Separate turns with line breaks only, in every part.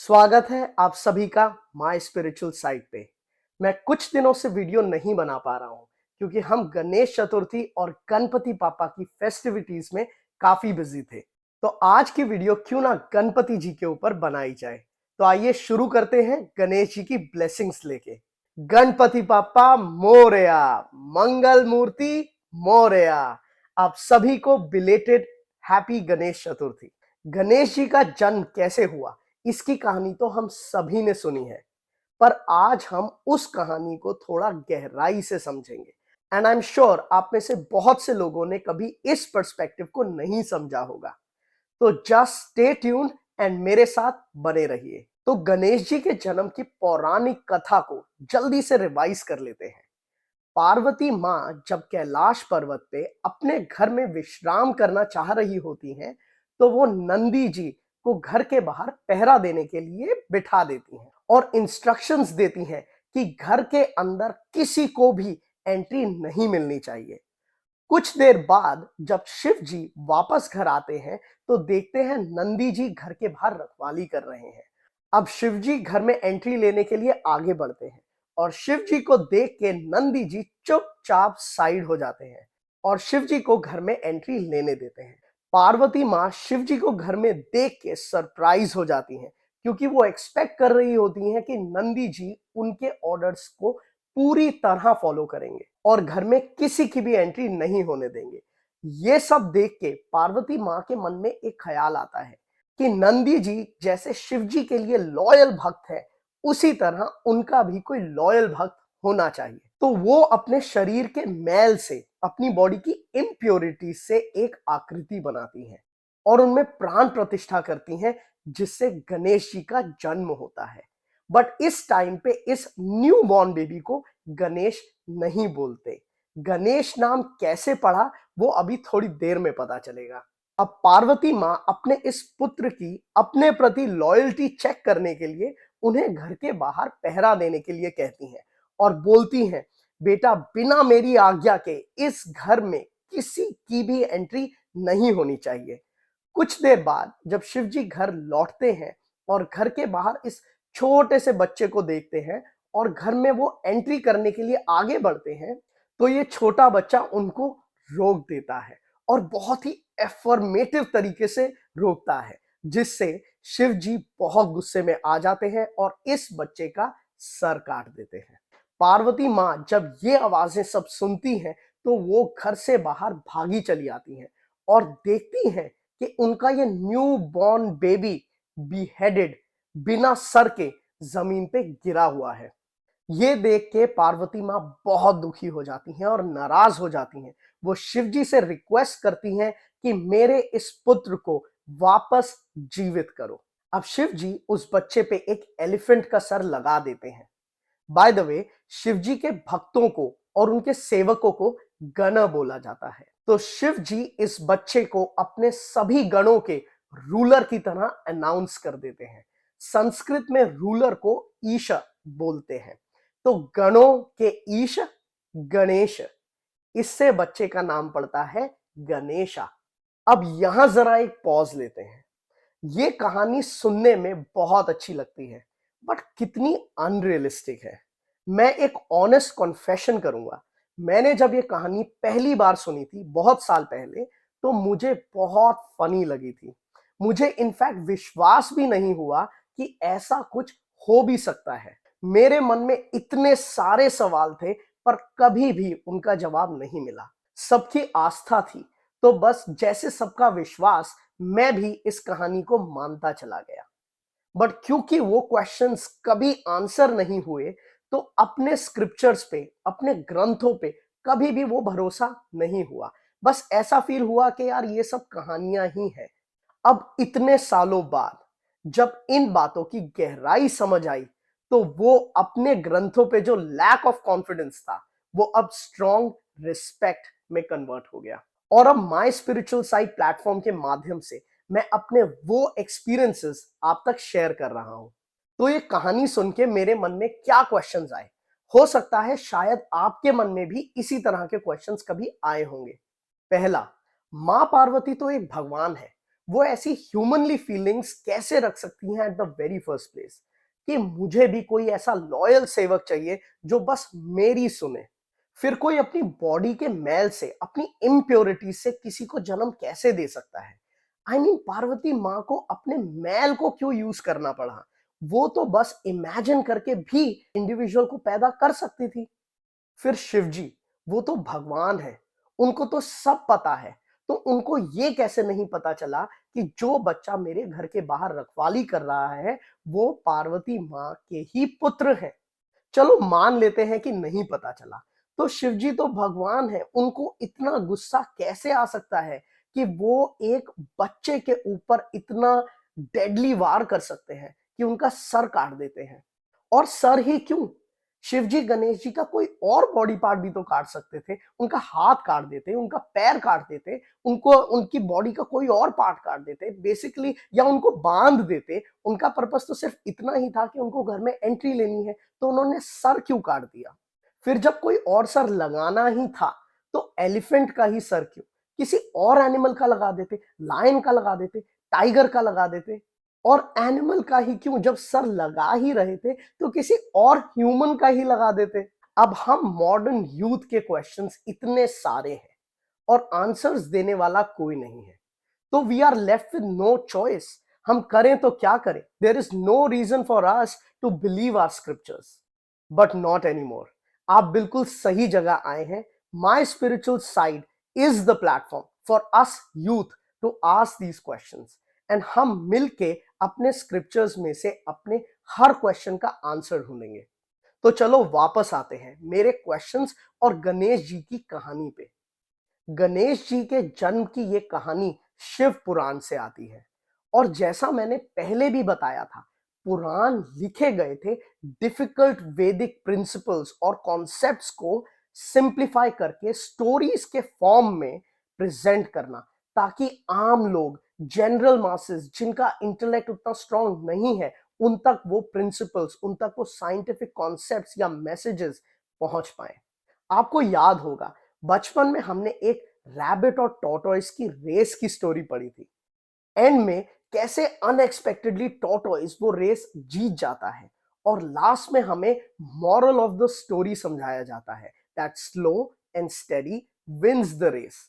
स्वागत है आप सभी का माय स्पिरिचुअल साइट पे। मैं कुछ दिनों से वीडियो नहीं बना पा रहा हूँ क्योंकि हम गणेश चतुर्थी और गणपति पापा की फेस्टिविटीज में काफी बिजी थे। तो आज की वीडियो क्यों ना गणपति जी के ऊपर बनाई जाए। तो आइए शुरू करते हैं गणेश जी की ब्लेसिंग्स लेके। गणपति पापा मोरया, मंगल मूर्ति मोरया। आप सभी को बिलेटेड हैप्पी गणेश चतुर्थी। गणेश जी का जन्म कैसे हुआ इसकी कहानी तो हम सभी ने सुनी है, पर आज हम उस कहानी को थोड़ा गहराई से समझेंगे। एंड आई एम श्योर आप में से बहुत से लोगों ने कभी इस पर्सपेक्टिव को नहीं समझा होगा। तो जस्ट स्टे ट्यून्ड एंड मेरे साथ बने रहिए। तो गणेश जी के जन्म की पौराणिक कथा को जल्दी से रिवाइज कर लेते हैं। पार्वती माँ जब कैलाश पर्वत पे अपने घर में विश्राम करना चाह रही होती हैं, तो वो नंदी जी को घर के बाहर पहरा देने के लिए बिठा देती हैं और इंस्ट्रक्शंस देती हैं कि घर के अंदर किसी को भी एंट्री नहीं मिलनी चाहिए। कुछ देर बाद जब शिव जी वापस घर आते हैं तो देखते हैं नंदी जी घर के बाहर रखवाली कर रहे हैं। अब शिव जी घर में एंट्री लेने के लिए आगे बढ़ते हैं और शिव जी को देख के नंदी जी चुपचाप साइड हो जाते हैं और शिव जी को घर में एंट्री लेने देते हैं। पार्वती माँ शिव जी को घर में देख के सरप्राइज हो जाती हैं क्योंकि वो एक्सपेक्ट कर रही होती हैं कि नंदी जी उनके ऑर्डर्स को पूरी तरह फॉलो करेंगे और घर में किसी की भी एंट्री नहीं होने देंगे। ये सब देख के पार्वती माँ के मन में एक ख्याल आता है कि नंदी जी जैसे शिव जी के लिए लॉयल भक्त है, उसी तरह उनका भी कोई लॉयल भक्त होना चाहिए। तो वो अपने शरीर के मैल से, अपनी बॉडी की इम्प्योरिटी से एक आकृति बनाती हैं और उनमें प्राण प्रतिष्ठा करती हैं, जिससे गणेश जी का जन्म होता है। बट इस टाइम पे इस न्यू बॉर्न बेबी को गणेश नहीं बोलते। गणेश नाम कैसे पड़ा वो अभी थोड़ी देर में पता चलेगा। अब पार्वती माँ अपने इस पुत्र की अपने प्रति लॉयल्टी चेक करने के लिए उन्हें घर के बाहर पहरा देने के लिए कहती हैं और बोलती हैं, बेटा बिना मेरी आज्ञा के इस घर में किसी की भी एंट्री नहीं होनी चाहिए। कुछ देर बाद जब शिव जी घर लौटते हैं और घर के बाहर इस छोटे से बच्चे को देखते हैं और घर में वो एंट्री करने के लिए आगे बढ़ते हैं, तो ये छोटा बच्चा उनको रोक देता है और बहुत ही एफर्मेटिव तरीके से रोकता है, जिससे शिव जी बहुत गुस्से में आ जाते हैं और इस बच्चे का सर काट देते हैं। पार्वती माँ जब ये आवाजें सब सुनती हैं तो वो घर से बाहर भागी चली आती हैं और देखती हैं कि उनका ये न्यू बॉर्न बेबी बीहेडेड, बिना सर के जमीन पे गिरा हुआ है। ये देख के पार्वती माँ बहुत दुखी हो जाती हैं और नाराज हो जाती हैं। वो शिव जी से रिक्वेस्ट करती हैं कि मेरे इस पुत्र को वापस जीवित करो। अब शिव जी उस बच्चे पे एक एलिफेंट का सर लगा देते हैं। बाय द वे, शिव जी के भक्तों को और उनके सेवकों को गण बोला जाता है। तो शिव जी इस बच्चे को अपने सभी गणों के रूलर की तरह अनाउंस कर देते हैं। संस्कृत में रूलर को ईश बोलते हैं। तो गणों के ईश गणेश, इससे बच्चे का नाम पड़ता है गणेशा। अब यहां जरा एक पॉज लेते हैं। ये कहानी सुनने में बहुत अच्छी लगती है, बट कितनी अनरियलिस्टिक है। मैं एक ऑनेस्ट कॉन्फेशन करूंगा, मैंने जब ये कहानी पहली बार सुनी थी बहुत साल पहले, तो मुझे बहुत फनी लगी थी। मुझे इनफैक्ट विश्वास भी नहीं हुआ कि ऐसा कुछ हो भी सकता है। मेरे मन में इतने सारे सवाल थे, पर कभी भी उनका जवाब नहीं मिला। सबकी आस्था थी, तो बस जैसे सबका विश्वास, मैं भी इस कहानी को मानता चला गया। बट क्योंकि वो क्वेश्चंस कभी आंसर नहीं हुए, तो अपने स्क्रिप्चर्स पे, अपने ग्रंथों पे कभी भी वो भरोसा नहीं हुआ। बस ऐसा फील हुआ कि यार ये सब कहानियां ही हैं। अब इतने सालों बाद जब इन बातों की गहराई समझ आई, तो वो अपने ग्रंथों पे जो लैक ऑफ कॉन्फिडेंस था, वो अब स्ट्रॉन्ग रिस्पेक्ट में कन्वर्ट हो गया। और अब माय स्पिरिचुअल साइट प्लेटफॉर्म के माध्यम से मैं अपने वो एक्सपीरियंसेस आप तक शेयर कर रहा हूं। तो ये कहानी सुन के मेरे मन में क्या क्वेश्चंस आए, हो सकता है शायद आपके मन में भी इसी तरह के क्वेश्चंस कभी आए होंगे। पहला, मां पार्वती तो एक भगवान है, वो ऐसी ह्यूमनली फीलिंग्स कैसे रख सकती हैं at the very first place कि मुझे भी कोई ऐसा लॉयल सेवक चाहिए जो बस मेरी सुने। फिर कोई अपनी बॉडी के मैल से, अपनी इम्प्योरिटी से किसी को जन्म कैसे दे सकता है? आई मीन पार्वती माँ को अपने मैल को क्यों यूज करना पड़ा? वो तो बस इमेजिन करके भी इंडिविजुअल को पैदा कर सकती थी। फिर शिव जी, वो तो भगवान है, उनको तो सब पता है, तो उनको ये कैसे नहीं पता चला कि जो बच्चा मेरे घर के बाहर रखवाली कर रहा है वो पार्वती माँ के ही पुत्र है? चलो मान लेते हैं कि नहीं पता चला, तो शिव जी तो भगवान है, उनको इतना गुस्सा कैसे आ सकता है कि वो एक बच्चे के ऊपर इतना डेडली वार कर सकते हैं कि उनका सर काट देते हैं? और सर ही क्यों, शिव जी गणेश जी का कोई और बॉडी पार्ट भी तो काट सकते थे, उनका हाथ काट देते, उनका पैर काट देते, उनको उनकी बॉडी का कोई और पार्ट काट देते बेसिकली, या उनको बांध देते। उनका पर्पस तो सिर्फ इतना ही था कि उनको घर में एंट्री लेनी है, तो उन्होंने सर क्यों काट दिया? फिर जब कोई और सर लगाना ही था तो एलिफेंट का ही सर क्यों, किसी और एनिमल का लगा देते, लायन का लगा देते, टाइगर का लगा देते। और एनिमल का ही क्यों, जब सर लगा ही रहे थे तो किसी और ह्यूमन का ही लगा देते। अब हम मॉडर्न यूथ के क्वेश्चंस इतने सारे हैं और आंसर्स देने वाला कोई नहीं है, तो we are left with no choice. हम करें तो क्या करें? There is no reason for us to believe our scriptures, but not anymore. आप बिल्कुल सही जगह आए हैं। My spiritual side is the platform for us youth to ask these questions, and हम मिलके अपने स्क्रिप्चर्स में से अपने हर क्वेश्चन का आंसर ढूंढेंगे। तो चलो वापस आते हैं मेरे क्वेश्चंस और गणेश जी की कहानी पे। गणेश जी के जन्म की ये कहानी शिव पुराण से आती है, और जैसा मैंने पहले भी बताया था, पुराण लिखे गए थे डिफिकल्ट वैदिक प्रिंसिपल्स और कॉन्सेप्ट्स को सिंप्लीफाई करके स्टोरीज के फॉर्म में प्रेजेंट करना, ताकि आम लोग, जनरल मासेस जिनका इंटेलेक्ट उतना स्ट्रांग नहीं है, उन तक वो प्रिंसिपल्स, उन तक वो साइंटिफिक कॉन्सेप्ट्स या मैसेजेस पहुंच पाए। आपको याद होगा बचपन में हमने एक रैबिट और टॉर्टोइस की रेस की स्टोरी पढ़ी थी। एंड में कैसे अनएक्सपेक्टेडली टॉर्टोइस वो रेस जीत जाता है, और लास्ट में हमें मॉरल ऑफ द स्टोरी समझाया जाता है that slow and steady wins the race.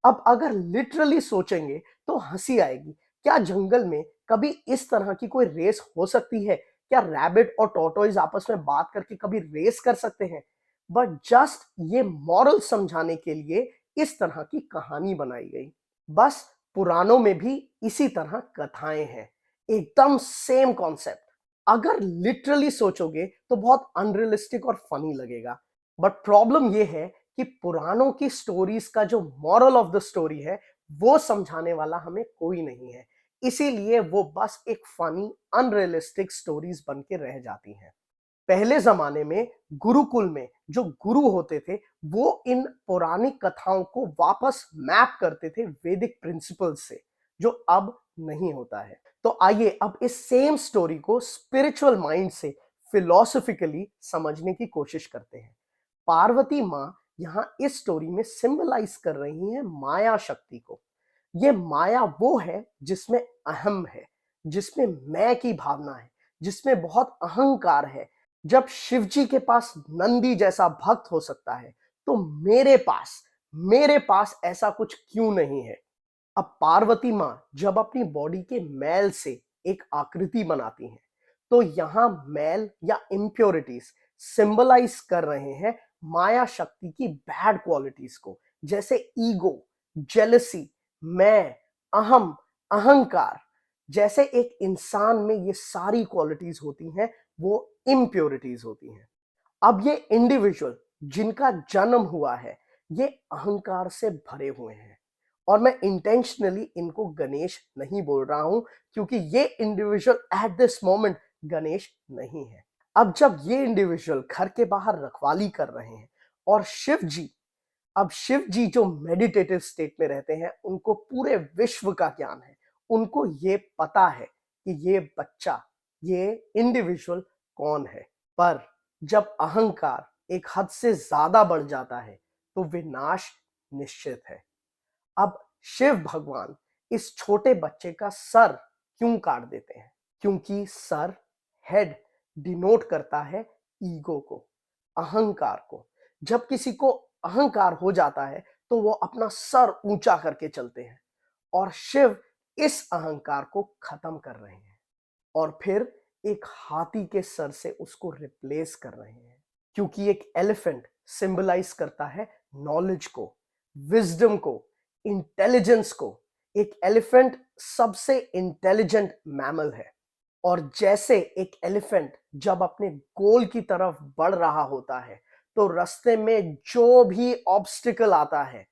अब अगर लिटरली सोचेंगे तो हंसी आएगी। क्या जंगल में कभी इस तरह की कोई रेस हो सकती है? क्या रैबिट और टॉर्टोइस आपस में बात करके कभी रेस कर सकते हैं? बट जस्ट ये मॉरल समझाने के लिए इस तरह की कहानी बनाई गई। बस पुराणों में भी इसी तरह कथाएं हैं, एकदम सेम कॉन्सेप्ट। अगर लिटरली सोचोगे तो बहुत अनरियलिस्टिक और फनी लगेगा, बट प्रॉब्लम ये है कि पुराणों की स्टोरीज का जो मॉरल ऑफ द स्टोरी है वो समझाने वाला हमें कोई नहीं है, इसीलिए वो बस एक फनी अनरियलिस्टिक स्टोरीज बन के रह जाती हैं। पहले जमाने में गुरुकुल में जो गुरु होते थे वो इन पौराणिक कथाओं को वापस मैप करते थे वैदिक प्रिंसिपल्स से, जो अब नहीं होता है। तो आइए अब इस सेम स्टोरी को स्पिरिचुअल माइंड से फिलोसफिकली समझने की कोशिश करते हैं। पार्वती माँ यहाँ इस स्टोरी में सिंबलाइज कर रही हैं माया शक्ति को। ये माया वो है जिसमें अहम है, जिसमें मैं की भावना है, जिसमें बहुत अहंकार है। जब शिव जी के पास नंदी जैसा भक्त हो सकता है, तो मेरे पास ऐसा कुछ क्यों नहीं है? अब पार्वती माँ जब अपनी बॉडी के मैल से एक आकृति बनाती हैं, तो यहां मैल या इम्प्योरिटीज सिंबलाइज कर रहे हैं माया शक्ति की बैड क्वालिटीज को, जैसे ईगो, जेलसी, मैं, अहम, अहंकार। जैसे एक इंसान में ये सारी क्वालिटीज होती हैं, वो इम्प्योरिटीज होती हैं। अब ये इंडिविजुअल जिनका जन्म हुआ है, ये अहंकार से भरे हुए हैं, और मैं इंटेंशनली इनको गणेश नहीं बोल रहा हूं, क्योंकि ये individual at this moment Ganesh नहीं है। अब जब ये इंडिविजुअल घर के बाहर रखवाली कर रहे हैं, और शिव जी जो मेडिटेटिव स्टेट में रहते हैं, उनको पूरे विश्व का ज्ञान है। उनको ये पता है कि ये बच्चा, ये इंडिविजुअल कौन है। पर जब अहंकार एक हद से ज्यादा बढ़ जाता है, तो विनाश निश्चित है। अब शिव भगवान इस छोटे बच्चे का सर क्यों काट देते हैं? क्योंकि सर, हेड, डिनोट करता है ईगो को, अहंकार को। जब किसी को अहंकार हो जाता है तो वो अपना सर ऊंचा करके चलते हैं, और शिव इस अहंकार को खत्म कर रहे हैं और फिर एक हाथी के सर से उसको रिप्लेस कर रहे हैं। क्योंकि एक एलिफेंट सिंबलाइज करता है नॉलेज को, विजडम को, इंटेलिजेंस को। एक एलिफेंट सबसे इंटेलिजेंट मैमल है, और जैसे एक एलिफेंट जब अपने गोल की तरफ बढ़ रहा होता है तो रास्ते में जो भी ऑब्स्टिकल आता है,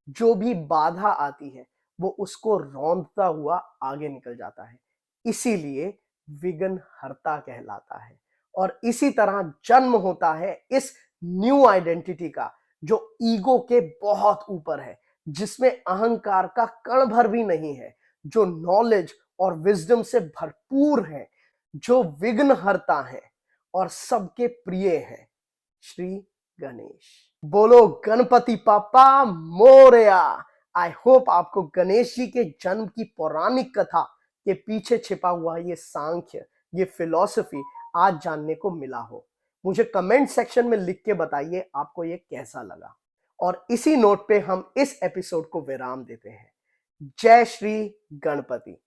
जो भी बाधा आती है, वो उसको रौंदता हुआ आगे निकल जाता है। इसीलिए विघ्न हर्ता कहलाता है। और इसी तरह जन्म होता है इस न्यू आइडेंटिटी का, जो ईगो के बहुत ऊपर है, जिसमें अहंकार का कण भर भी नहीं है, जो नॉलेज और विजडम से भरपूर है, जो विघ्नहर्ता है और सबके प्रिय है, श्री गणेश। बोलो गणपति पापा मोरया। आई होप आपको गणेश जी के जन्म की पौराणिक कथा के पीछे छिपा हुआ ये सांख्य, ये फिलॉसफी आज जानने को मिला हो। मुझे कमेंट सेक्शन में लिख के बताइए आपको ये कैसा लगा। और इसी नोट पे हम इस एपिसोड को विराम देते हैं। जय श्री गणपति।